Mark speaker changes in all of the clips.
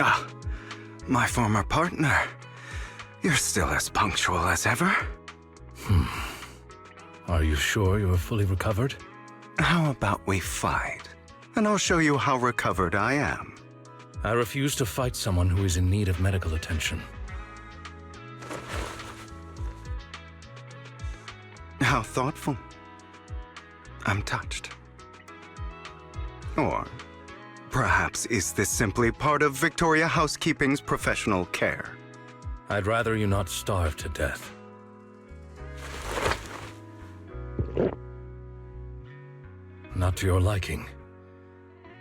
Speaker 1: Ah, my former partner. You're still as punctual as ever.
Speaker 2: Are you sure you're fully recovered?
Speaker 1: How about we fight, and I'll show you how recovered I am.
Speaker 2: I refuse to fight someone who is in need of medical attention.
Speaker 1: How thoughtful. I'm touched. Or perhaps is this simply part of Victoria Housekeeping's professional care?
Speaker 2: I'd rather you not starve to death. Not to your liking.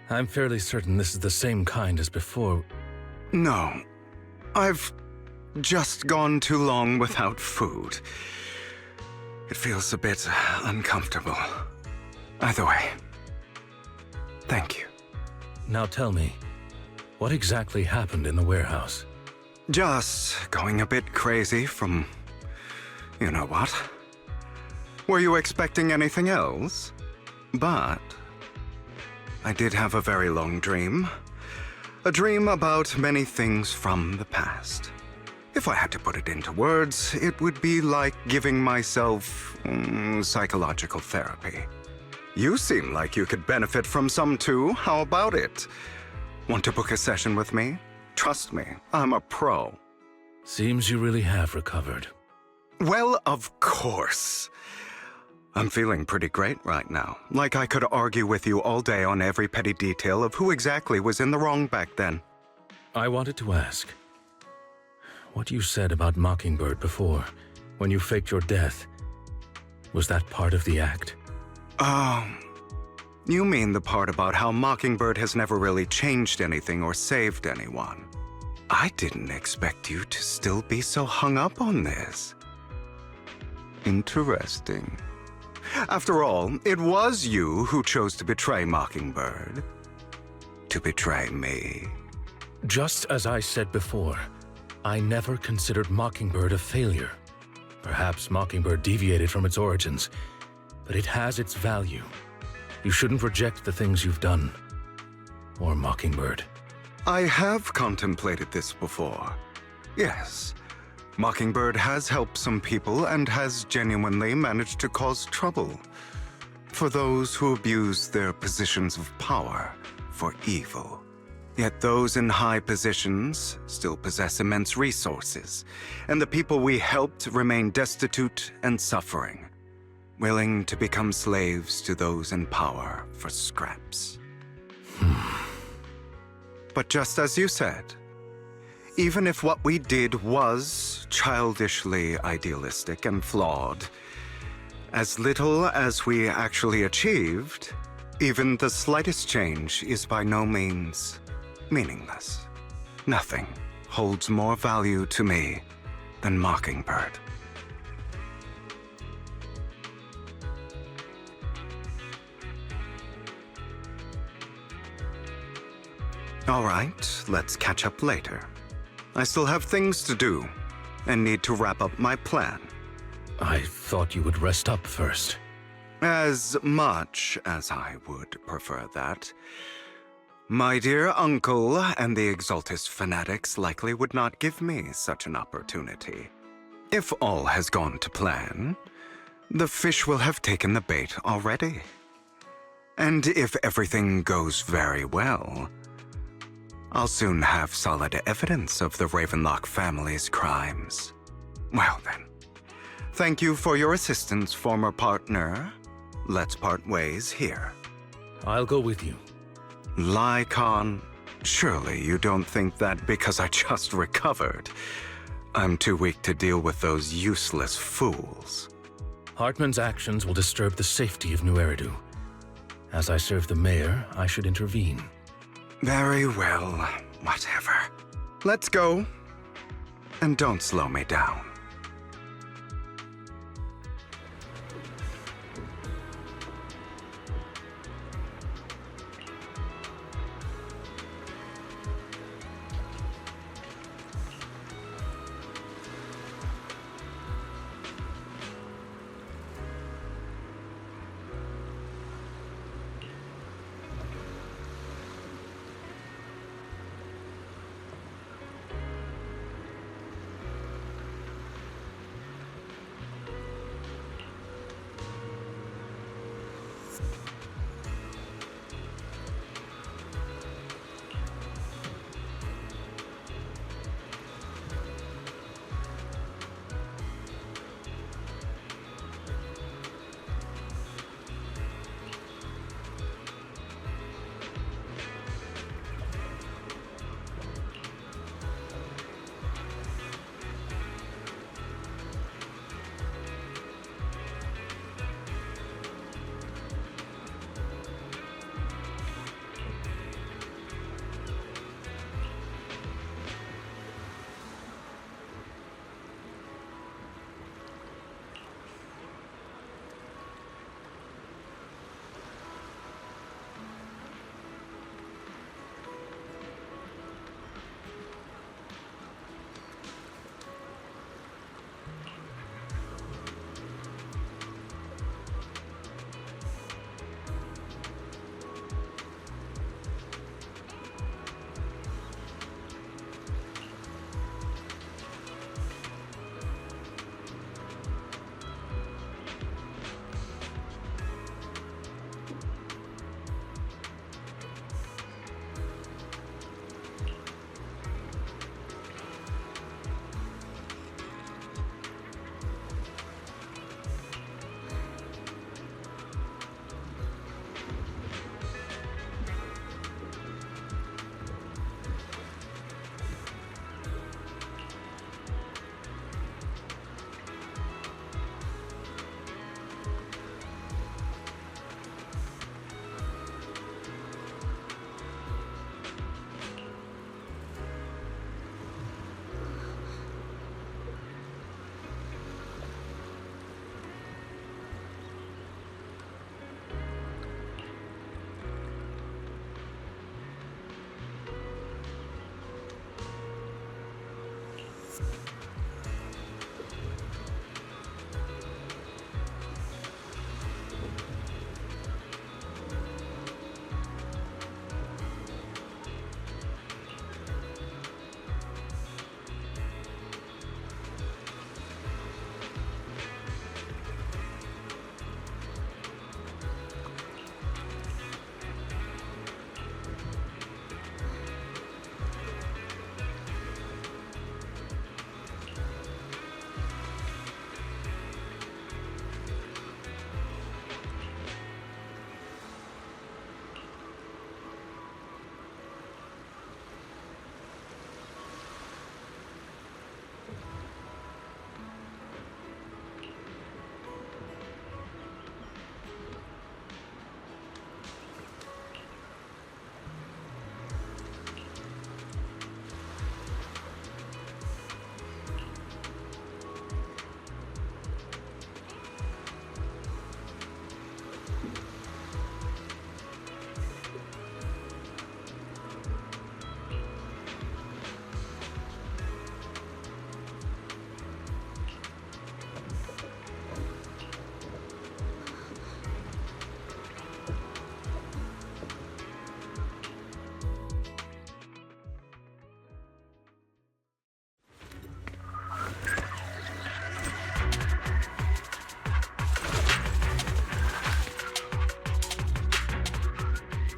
Speaker 2: I'm fairly certain this is the same kind as before.
Speaker 1: No. I've just gone too long without food. It feels a bit uncomfortable. Either way, thank you.
Speaker 2: Now tell me, what exactly happened in the warehouse?
Speaker 1: Just going a bit crazy from you know what. Were you expecting anything else? But I did have a very long dream. A dream about many things from the past. If I had to put it into words, it would be like giving myself psychological therapy. You seem like you could benefit from some too. How about it? Want to book a session with me? Trust me, I'm a pro.
Speaker 2: Seems you really have recovered.
Speaker 1: Well, of course. I'm feeling pretty great right now. Like I could argue with you all day on every petty detail of who exactly was in the wrong back then.
Speaker 2: I wanted to ask, what you said about Mockingbird before, when you faked your death, was that part of the act?
Speaker 1: You mean the part about how Mockingbird has never really changed anything or saved anyone. I didn't expect you to still be so hung up on this. Interesting. After all, it was you who chose to betray Mockingbird. To betray me.
Speaker 2: Just as I said before, I never considered Mockingbird a failure. Perhaps Mockingbird deviated from its origins, but it has its value. You shouldn't reject the things you've done. Or Mockingbird.
Speaker 1: I have contemplated this before. Yes. Mockingbird has helped some people and has genuinely managed to cause trouble for those who abuse their positions of power for evil. Yet those in high positions still possess immense resources, and the people we helped remain destitute and suffering, willing to become slaves to those in power for scraps. But just as you said, even if what we did was childishly idealistic and flawed, as little as we actually achieved, even the slightest change is by no means meaningless. Nothing holds more value to me than Mockingbird. All right, let's catch up later. I still have things to do, and need to wrap up my plan.
Speaker 2: I thought you would rest up first.
Speaker 1: As much as I would prefer that. My dear uncle and the Exaltist fanatics likely would not give me such an opportunity. If all has gone to plan, the fish will have taken the bait already. And if everything goes very well, I'll soon have solid evidence of the Ravenlock family's crimes. Well then, thank you for your assistance, former partner. Let's part ways here.
Speaker 2: I'll go with you.
Speaker 1: Lycon, surely you don't think that because I just recovered, I'm too weak to deal with those useless fools.
Speaker 2: Hartman's actions will disturb the safety of New Eridu. As I serve the mayor, I should intervene.
Speaker 1: Very well, whatever. Let's go. And don't slow me down.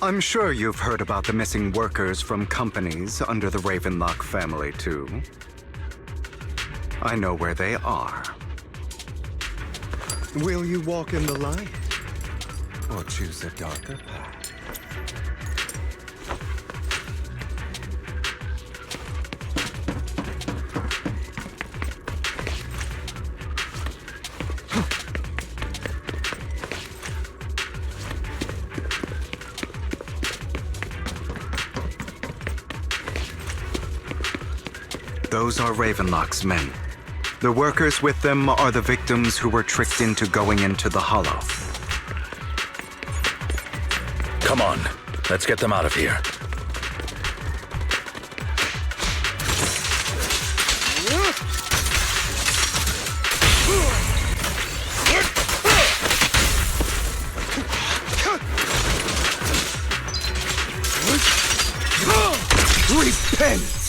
Speaker 1: I'm sure you've heard about the missing workers from companies under the Ravenlock family, too. I know where they are. Will you walk in the light? Or choose a darker path? Those are Ravenlock's men. The workers with them are the victims who were tricked into going into the Hollow.
Speaker 2: Come on, let's get them out of here.
Speaker 1: Repent!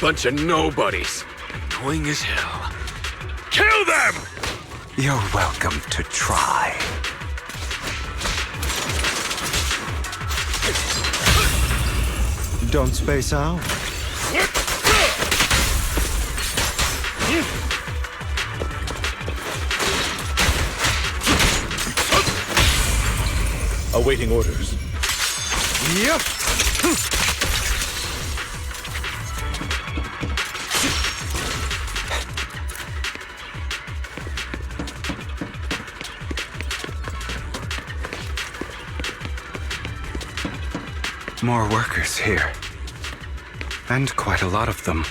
Speaker 3: Bunch of nobodies. Annoying as hell. Kill them!
Speaker 1: You're welcome to try. Don't space out.
Speaker 2: Awaiting orders.
Speaker 1: Yep. More workers here. And quite a lot of them.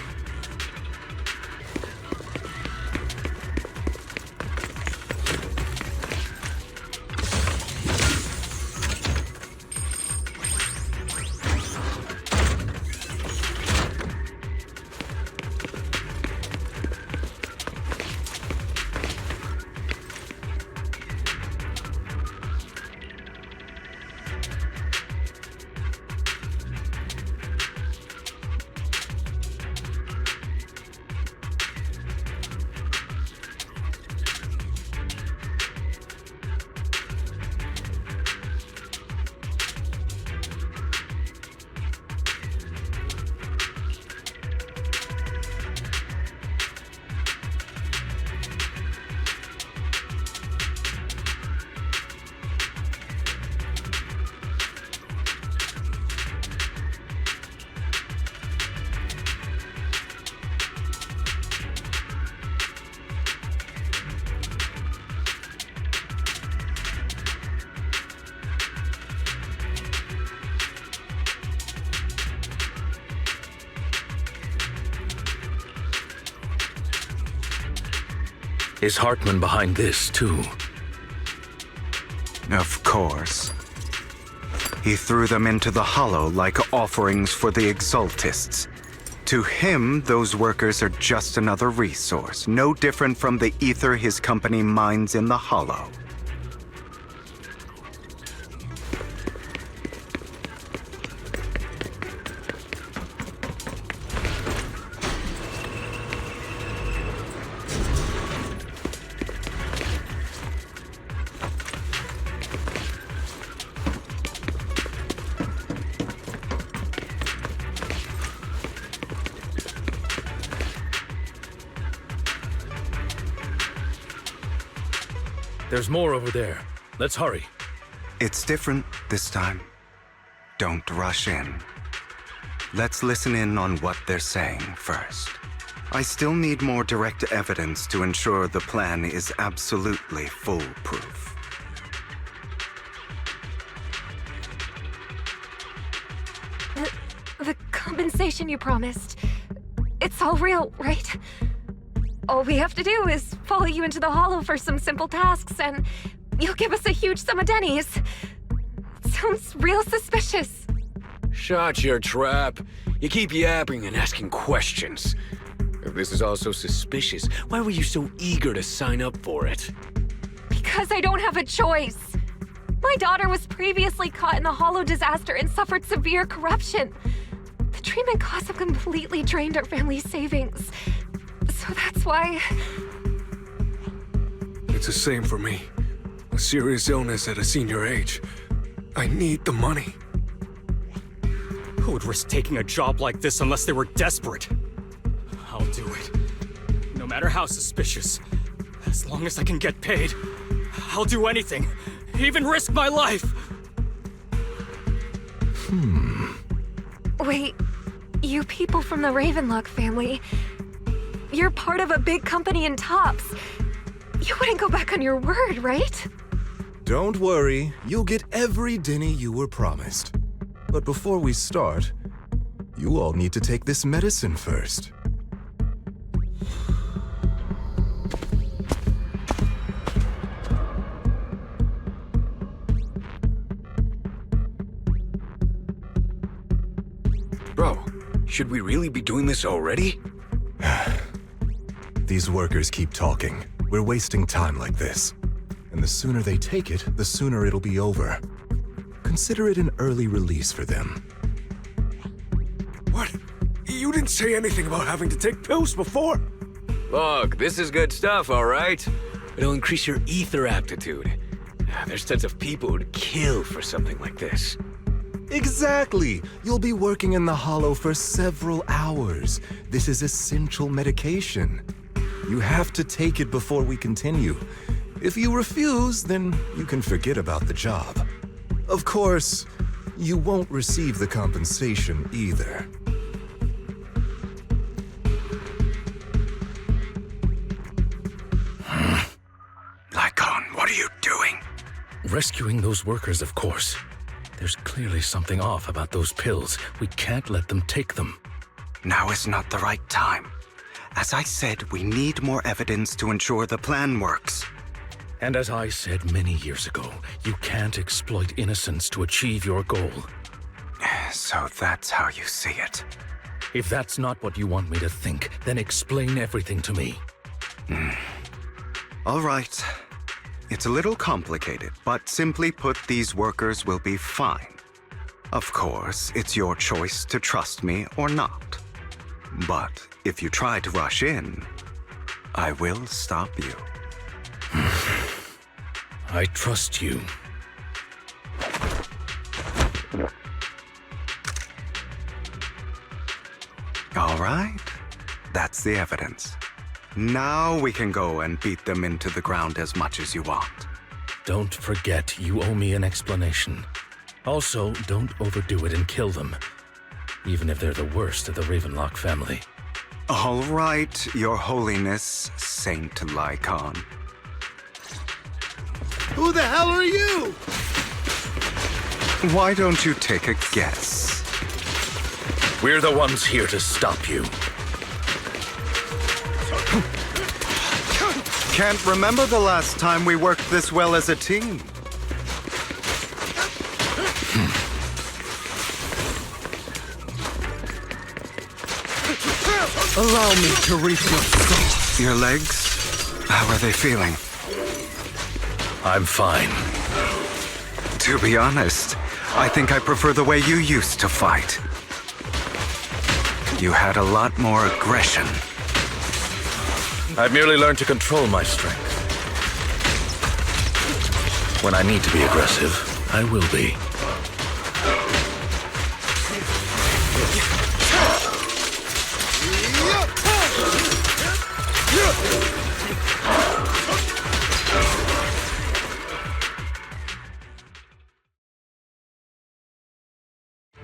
Speaker 2: Is Hartman behind this, too?
Speaker 1: Of course. He threw them into the Hollow like offerings for the Exaltists. To him, those workers are just another resource, no different from the ether his company mines in the Hollow.
Speaker 2: There's more over there. Let's hurry.
Speaker 1: It's different this time. Don't rush in. Let's listen in on what they're saying first. I still need more direct evidence to ensure the plan is absolutely foolproof.
Speaker 4: The compensation you promised. It's all real, right? All we have to do is follow you into the Hollow for some simple tasks, and you'll give us a huge sum of dennies. Sounds real suspicious.
Speaker 3: Shut your trap. You keep yapping and asking questions. If this is all so suspicious, why were you so eager to sign up for it?
Speaker 4: Because I don't have a choice. My daughter was previously caught in the Hollow disaster and suffered severe corruption. The treatment costs have completely drained our family's savings. So that's why...
Speaker 5: It's the same for me. A serious illness at a senior age. I need the money.
Speaker 6: Who would risk taking a job like this unless they were desperate? I'll do it. No matter how suspicious. As long as I can get paid, I'll do anything. Even risk my life!
Speaker 4: Wait, you people from the Ravenlock family... You're part of a big company in Tops. You wouldn't go back on your word, right?
Speaker 7: Don't worry, you'll get every denny you were promised. But before we start, you all need to take this medicine first.
Speaker 3: Bro, should we really be doing this already?
Speaker 7: These workers keep talking. We're wasting time like this. And the sooner they take it, the sooner it'll be over. Consider it an early release for them.
Speaker 5: What? You didn't say anything about having to take pills before.
Speaker 3: Look, this is good stuff, all right? It'll increase your ether aptitude. There's tons of people who'd kill for something like this.
Speaker 7: Exactly! You'll be working in the Hollow for several hours. This is essential medication. You have to take it before we continue. If you refuse, then you can forget about the job. Of course, you won't receive the compensation either.
Speaker 1: Lycon, what are you doing?
Speaker 2: Rescuing those workers, of course. There's clearly something off about those pills. We can't let them take them.
Speaker 1: Now is not the right time. As I said, we need more evidence to ensure the plan works.
Speaker 2: And as I said many years ago, you can't exploit innocence to achieve your goal.
Speaker 1: So that's how you see it.
Speaker 2: If that's not what you want me to think, then explain everything to me.
Speaker 1: All right. It's a little complicated, but simply put, these workers will be fine. Of course, it's your choice to trust me or not. But if you try to rush in, I will stop you.
Speaker 2: I trust you.
Speaker 1: All right. That's the evidence. Now we can go and beat them into the ground as much as you want.
Speaker 2: Don't forget, you owe me an explanation. Also, don't overdo it and kill them. Even if they're the worst of the Ravenlock family.
Speaker 1: All right, Your Holiness, Saint Lycon.
Speaker 7: Who the hell are you?
Speaker 1: Why don't you take a guess?
Speaker 2: We're the ones here to stop you.
Speaker 1: Can't remember the last time we worked this well as a team.
Speaker 7: Allow me to refill some.
Speaker 1: Your legs? How are they feeling?
Speaker 2: I'm fine.
Speaker 1: To be honest, I think I prefer the way you used to fight. You had a lot more aggression.
Speaker 2: I've merely learned to control my strength. When I need to be aggressive, I will be.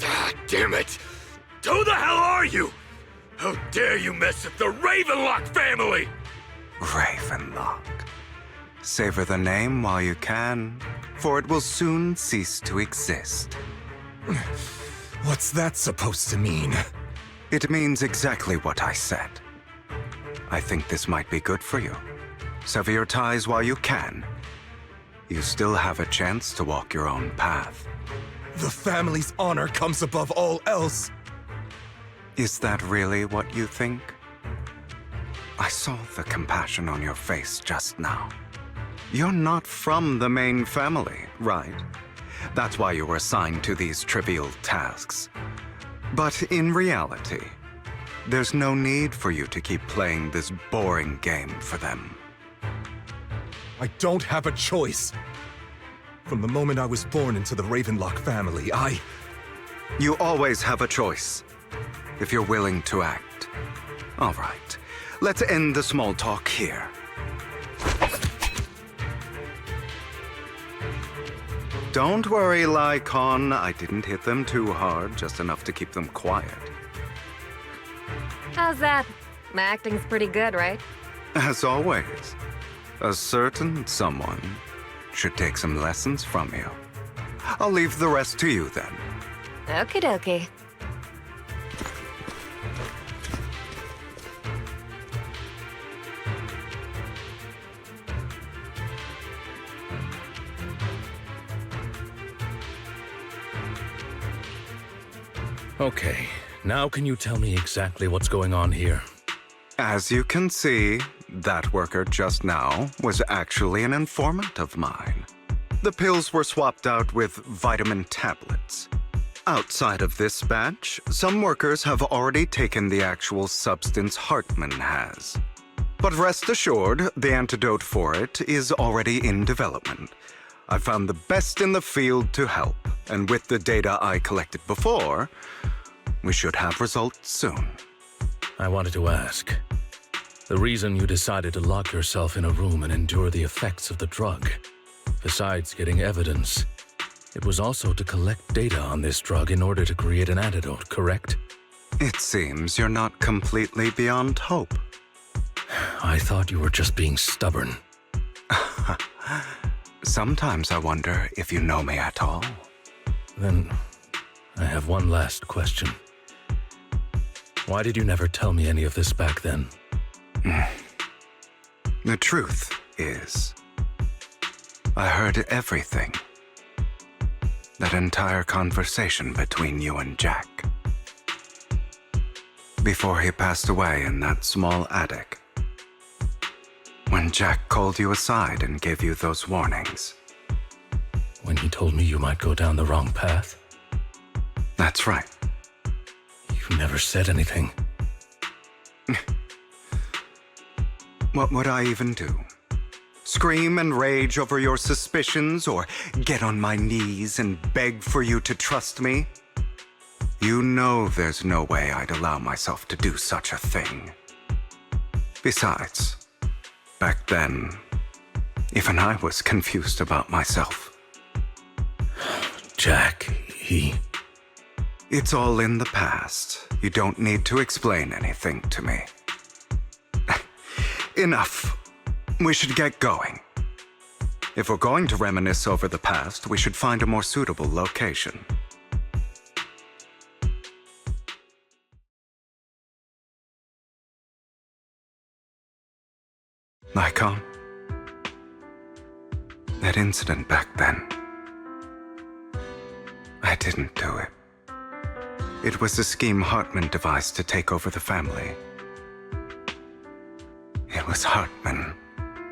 Speaker 3: Ah, damn it! Who the hell are you? How dare you mess with the Ravenlock family?
Speaker 1: Ravenlock. Savor the name while you can, for it will soon cease to exist.
Speaker 7: What's that supposed to mean?
Speaker 1: It means exactly what I said. I think this might be good for you. Sever your ties while you can. You still have a chance to walk your own path.
Speaker 7: The family's honor comes above all else.
Speaker 1: Is that really what you think? I saw the compassion on your face just now. You're not from the main family, right? That's why you were assigned to these trivial tasks. But in reality, there's no need for you to keep playing this boring game for them.
Speaker 7: I don't have a choice. From the moment I was born into the Ravenlock family,
Speaker 1: You always have a choice, if you're willing to act. All right, let's end the small talk here. Don't worry, Lycon. I didn't hit them too hard, just enough to keep them quiet.
Speaker 4: How's that? My acting's pretty good, right?
Speaker 1: As always, a certain someone should take some lessons from you. I'll leave the rest to you then.
Speaker 4: Okie dokie.
Speaker 2: Okay, now can you tell me exactly what's going on here?
Speaker 1: As you can see, that worker just now was actually an informant of mine. The pills were swapped out with vitamin tablets. Outside of this batch, some workers have already taken the actual substance Hartman has. But rest assured, the antidote for it is already in development. I found the best in the field to help, and with the data I collected before, we should have results soon.
Speaker 2: I wanted to ask. The reason you decided to lock yourself in a room and endure the effects of the drug, besides getting evidence, it was also to collect data on this drug in order to create an antidote, correct?
Speaker 1: It seems you're not completely beyond hope.
Speaker 2: I thought you were just being stubborn.
Speaker 1: Sometimes I wonder if you know me at all.
Speaker 2: Then, I have one last question. Why did you never tell me any of this back then?
Speaker 1: The truth is, I heard everything. That entire conversation between you and Jack. Before he passed away in that small attic. When Jack called you aside and gave you those warnings.
Speaker 2: When he told me you might go down the wrong path?
Speaker 1: That's right.
Speaker 2: You never said anything.
Speaker 1: What would I even do? Scream and rage over your suspicions, or get on my knees and beg for you to trust me? You know there's no way I'd allow myself to do such a thing. Besides, back then, even I was confused about myself.
Speaker 2: Jack, he...
Speaker 1: It's all in the past. You don't need to explain anything to me. Enough. We should get going. If we're going to reminisce over the past, we should find a more suitable location. Nikon? That incident back then. I didn't do it. It was a scheme Hartman devised to take over the family. It was Hartman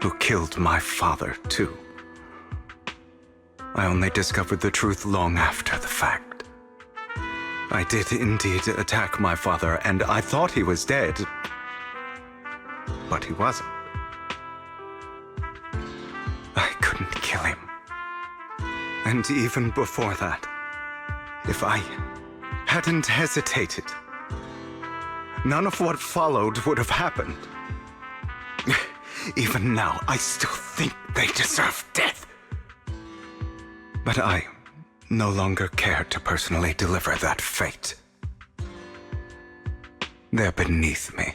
Speaker 1: who killed my father, too. I only discovered the truth long after the fact. I did indeed attack my father, and I thought he was dead. But he wasn't. I couldn't kill him. And even before that, if I hadn't hesitated, none of what followed would have happened. Even now, I still think they deserve death. But I no longer care to personally deliver that fate. They're beneath me.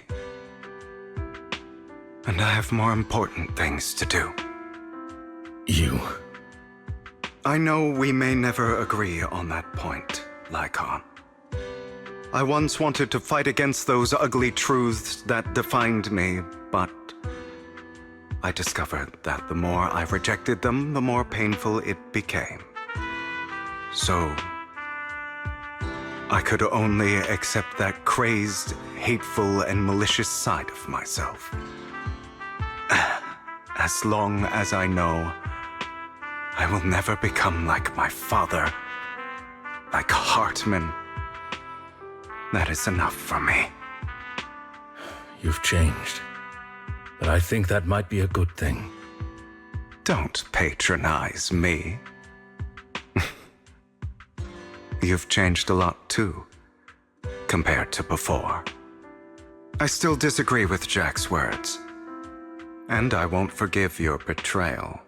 Speaker 1: And I have more important things to do.
Speaker 2: You...
Speaker 1: I know we may never agree on that point, Lycon. I once wanted to fight against those ugly truths that defined me, but I discovered that the more I rejected them, the more painful it became. So, I could only accept that crazed, hateful, and malicious side of myself. As long as I know I will never become like my father, like Hartman, that is enough for me.
Speaker 2: You've changed. But I think that might be a good thing.
Speaker 1: Don't patronize me. You've changed a lot too, compared to before. I still disagree with Jack's words. And I won't forgive your betrayal.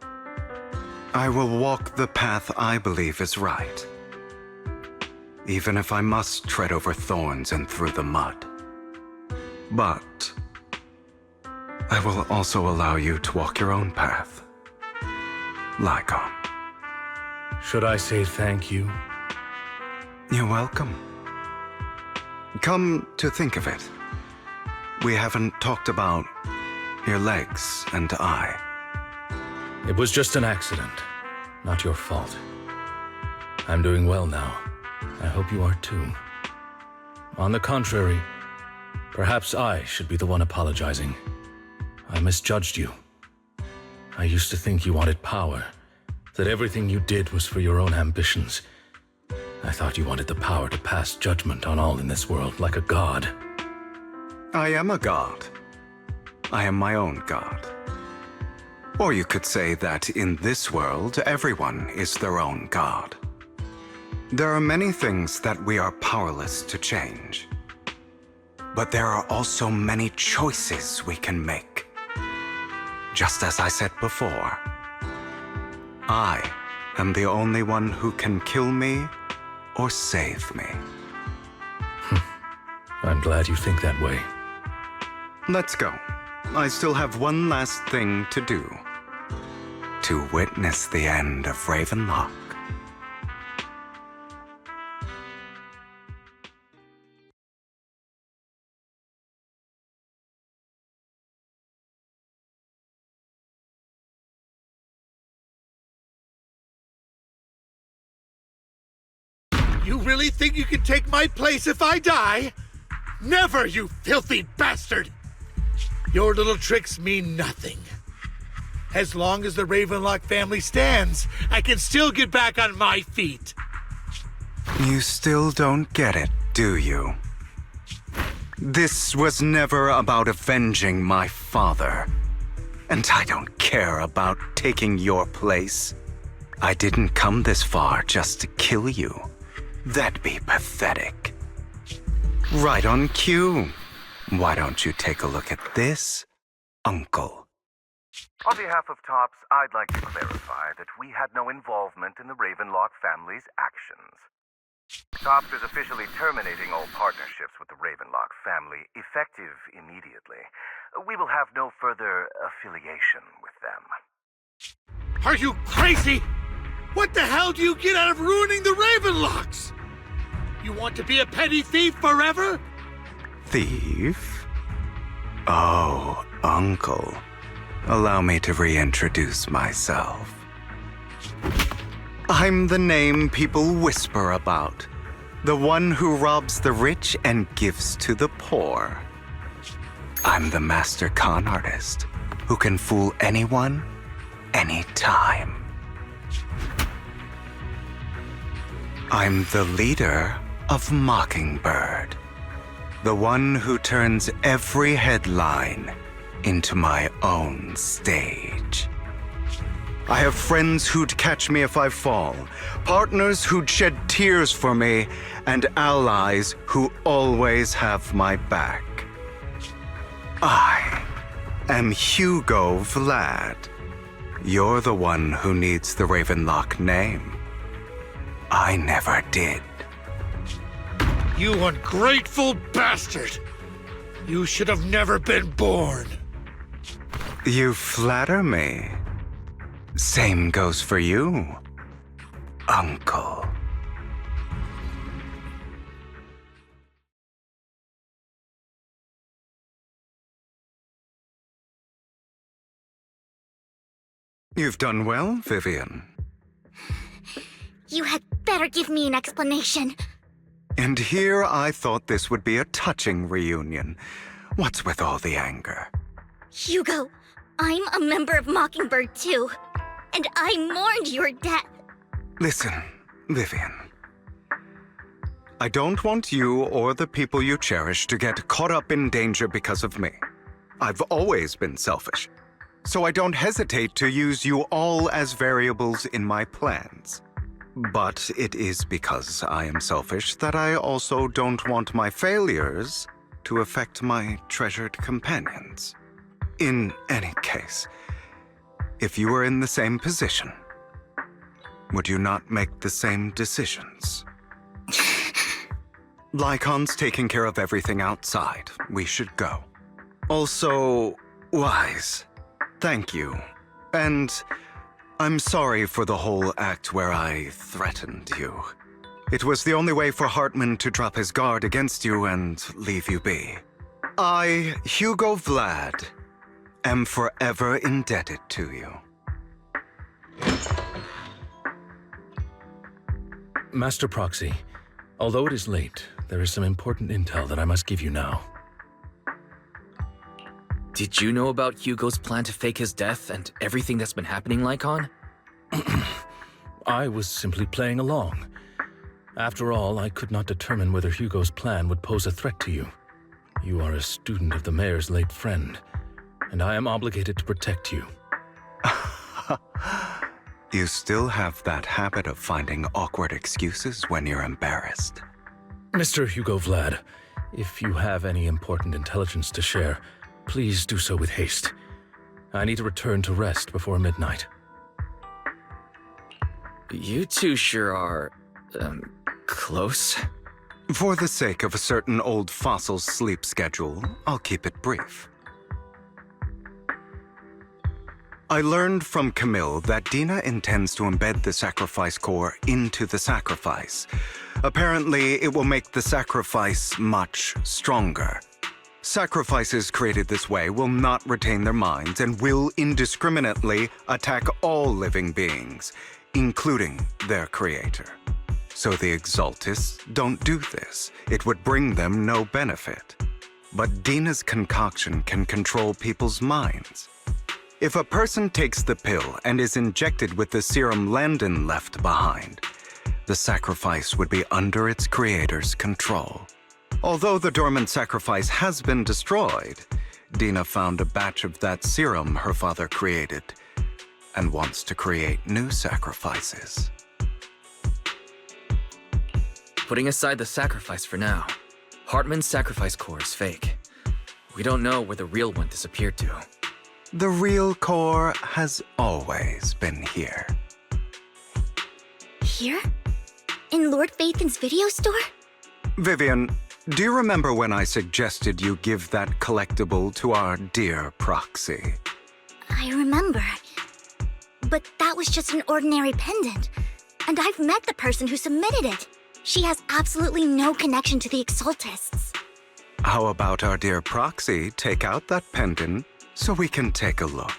Speaker 1: I will walk the path I believe is right. Even if I must tread over thorns and through the mud. But I will also allow you to walk your own path. Lycon.
Speaker 2: Should I say thank you?
Speaker 1: You're welcome. Come to think of it, we haven't talked about your legs and eye.
Speaker 2: It was just an accident, not your fault. I'm doing well now. I hope you are too. On the contrary, perhaps I should be the one apologizing. I misjudged you. I used to think you wanted power, that everything you did was for your own ambitions. I thought you wanted the power to pass judgment on all in this world like a god.
Speaker 1: I am a god. I am my own god. Or you could say that in this world, everyone is their own god. There are many things that we are powerless to change. But there are also many choices we can make. Just as I said before, I am the only one who can kill me or save me.
Speaker 2: I'm glad you think that way.
Speaker 1: Let's go. I still have one last thing to do. To witness the end of Ravenlock.
Speaker 8: You really think you can take my place if I die? Never, you filthy bastard! Your little tricks mean nothing. As long as the Ravenlock family stands, I can still get back on my feet.
Speaker 1: You still don't get it, do you? This was never about avenging my father. And I don't care about taking your place. I didn't come this far just to kill you. That'd be pathetic. Right on cue. Why don't you take a look at this, Uncle?
Speaker 9: On behalf of TOPS, I'd like to clarify that we had no involvement in the Ravenlock family's actions. TOPS is officially terminating all partnerships with the Ravenlock family, effective immediately. We will have no further affiliation with them.
Speaker 8: Are you crazy? What the hell do you get out of ruining the Ravenlocks? You want to be a petty thief forever?
Speaker 1: Thief? Oh, Uncle. Allow me to reintroduce myself. I'm the name people whisper about. The one who robs the rich and gives to the poor. I'm the master con artist who can fool anyone, anytime. I'm the leader of Mockingbird. The one who turns every headline into my own stage. I have friends who'd catch me if I fall, partners who'd shed tears for me, and allies who always have my back. I am Hugo Vlad. You're the one who needs the Ravenlock name. I never did.
Speaker 8: You ungrateful bastard! You should have never been born.
Speaker 1: You flatter me. Same goes for you, Uncle. You've done well, Vivian.
Speaker 10: You had better give me an explanation.
Speaker 1: And here I thought this would be a touching reunion. What's with all the anger?
Speaker 10: Hugo, I'm a member of Mockingbird too, and I mourned your death.
Speaker 1: Listen, Vivian. I don't want you or the people you cherish to get caught up in danger because of me. I've always been selfish, so I don't hesitate to use you all as variables in my plans. But it is because I am selfish that I also don't want my failures to affect my treasured companions. In any case, if you were in the same position, would you not make the same decisions? Lycon's taking care of everything outside. We should go. Also, Wise, thank you. And I'm sorry for the whole act where I threatened you. It was the only way for Hartman to drop his guard against you and leave you be. I, Hugo Vlad, am forever indebted to you.
Speaker 2: Master Proxy, although it is late, there is some important intel that I must give you now.
Speaker 11: Did you know about Hugo's plan to fake his death and everything that's been happening, Lycon?
Speaker 2: I was simply playing along. After all, I could not determine whether Hugo's plan would pose a threat to you. You are a student of the mayor's late friend, and I am obligated to protect you.
Speaker 1: You still have that habit of finding awkward excuses when you're embarrassed.
Speaker 2: Mr. Hugo Vlad, if you have any important intelligence to share, please do so with haste. I need to return to rest before midnight.
Speaker 11: You two sure are, close.
Speaker 1: For the sake of a certain old fossil's sleep schedule, I'll keep it brief. I learned from Camille that Dina intends to embed the sacrifice core into the sacrifice. Apparently, it will make the sacrifice much stronger. Sacrifices created this way will not retain their minds and will indiscriminately attack all living beings, including their creator. So the Exaltists don't do this. It would bring them no benefit. But Dina's concoction can control people's minds. If a person takes the pill and is injected with the serum Landon left behind, the sacrifice would be under its creator's control. Although the dormant sacrifice has been destroyed, Dina found a batch of that serum her father created and wants to create new sacrifices.
Speaker 11: Putting aside the sacrifice for now, Hartman's sacrifice core is fake. We don't know where the real one disappeared to.
Speaker 1: The real core has always been here.
Speaker 10: Here? In Lord Phaethon's video store?
Speaker 1: Vivian, do you remember when I suggested you give that collectible to our dear proxy?
Speaker 10: I remember. But that was just an ordinary pendant. And I've met the person who submitted it. She has absolutely no connection to the Exaltists.
Speaker 1: How about our dear proxy take out that pendant so we can take a look?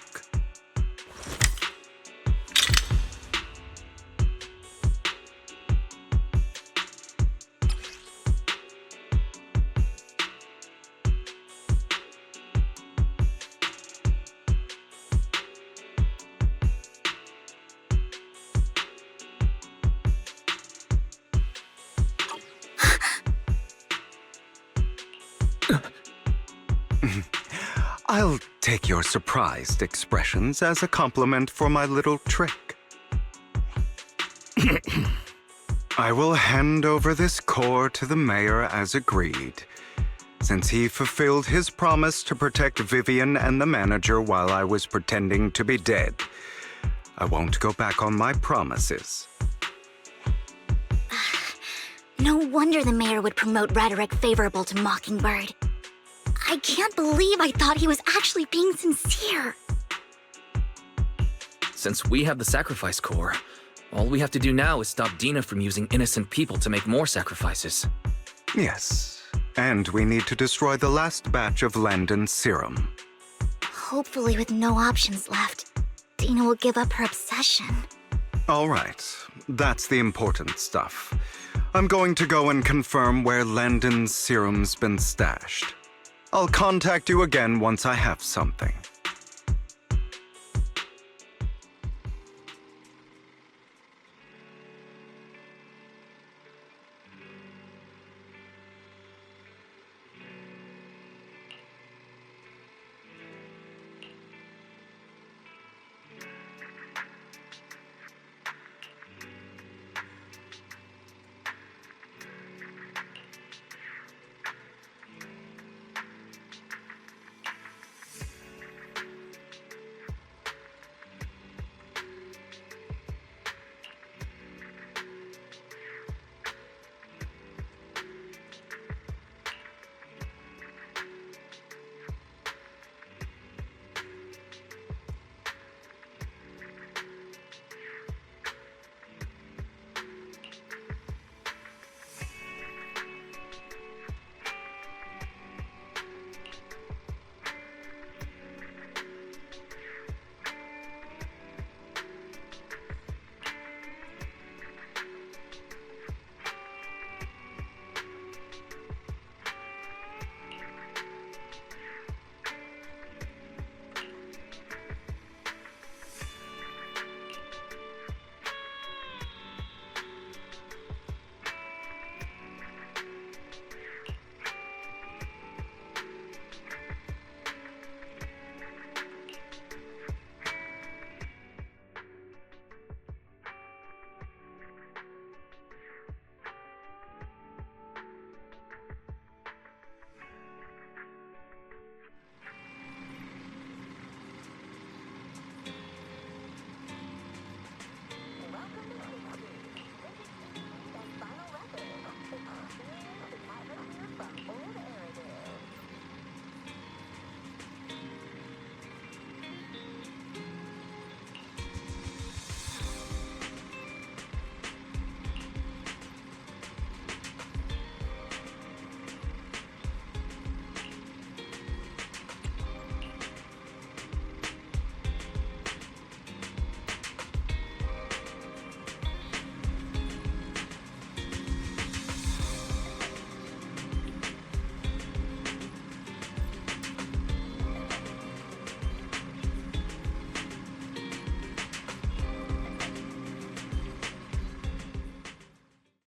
Speaker 1: I'll take your surprised expressions as a compliment for my little trick. I will hand over this core to the mayor as agreed, since he fulfilled his promise to protect Vivian and the manager while I was pretending to be dead. I won't go back on my promises.
Speaker 10: No wonder the mayor would promote rhetoric favorable to Mockingbird. I can't believe I thought he was actually being sincere.
Speaker 11: Since we have the sacrifice core, all we have to do now is stop Dina from using innocent people to make more sacrifices.
Speaker 1: Yes, and we need to destroy the last batch of Landon's serum.
Speaker 10: Hopefully with no options left, Dina will give up her obsession.
Speaker 1: All right, that's the important stuff. I'm going to go and confirm where Landon's serum's been stashed. I'll contact you again once I have something.